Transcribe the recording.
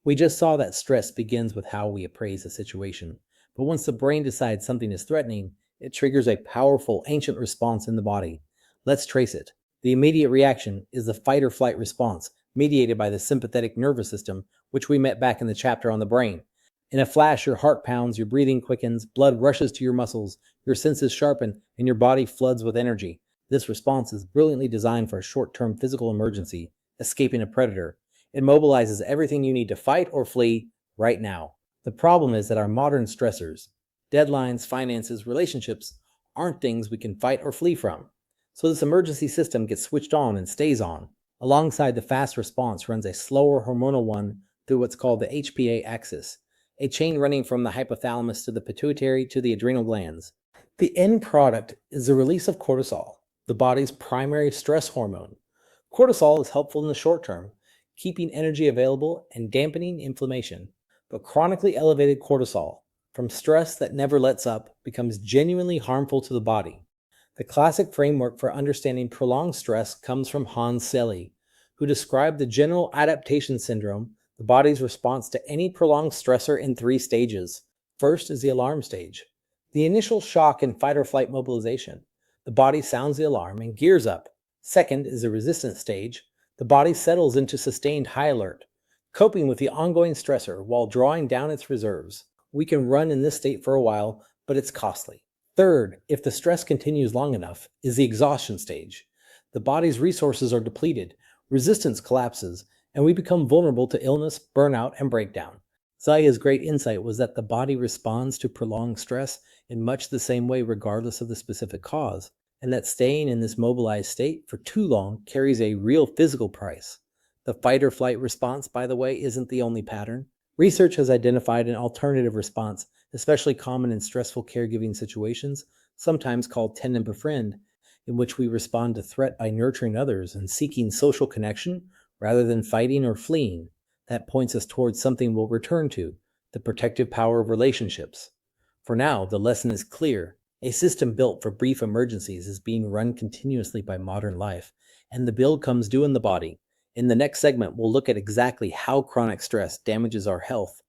We just saw that stress begins with how we appraise a situation, but once the brain decides something is threatening, it triggers a powerful ancient response in the body. Let's trace it. The immediate reaction is the fight or flight response, mediated by the sympathetic nervous system, which we met back in the chapter on the brain. In a flash, your heart pounds, your breathing quickens, blood rushes to your muscles, your senses sharpen, and your body floods with energy. This response is brilliantly designed for a short term physical emergency, escaping a predator. It mobilizes everything you need to fight or flee right now. The problem is that our modern stressors, deadlines, finances, relationships, aren't things we can fight or flee from. So this emergency system gets switched on and stays on. Alongside the fast response runs a slower hormonal one through what's called the HPA axis, a chain running from the hypothalamus to the pituitary to the adrenal glands. The end product is the release of cortisol, the body's primary stress hormone. Cortisol is helpful in the short term, keeping energy available and dampening inflammation. But chronically elevated cortisol, from stress that never lets up, becomes genuinely harmful to the body. The classic framework for understanding prolonged stress comes from Selye, who described the general adaptation syndrome, the body's response to any prolonged stressor, in three stages. First is the alarm stage, the initial shock and fight or flight mobilization. The body sounds the alarm and gears up. Second is the resistance stage. The body settles into sustained high alert, coping with the ongoing stressor while drawing down its reserves. We can run in this state for a while, but it's costly. Third, if the stress continues long enough, is the exhaustion stage. The body's resources are depleted, resistance collapses, and we become vulnerable to illness, burnout, and breakdown. Selye's great insight was that the body responds to prolonged stress in much the same way regardless of the specific cause, and that staying in this mobilized state for too long carries a real physical price. The fight or flight response, by the way, isn't the only pattern. Research has identified an alternative response, especially common in stressful caregiving situations, sometimes called tend-and-befriend, in which we respond to threat by nurturing others and seeking social connection rather than fighting or fleeing. That points us towards something we'll return to, the protective power of relationships. For now, the lesson is clear. A system built for brief emergencies is being run continuously by modern life, and the bill comes due in the body. In the next segment, we'll look at exactly how chronic stress damages our health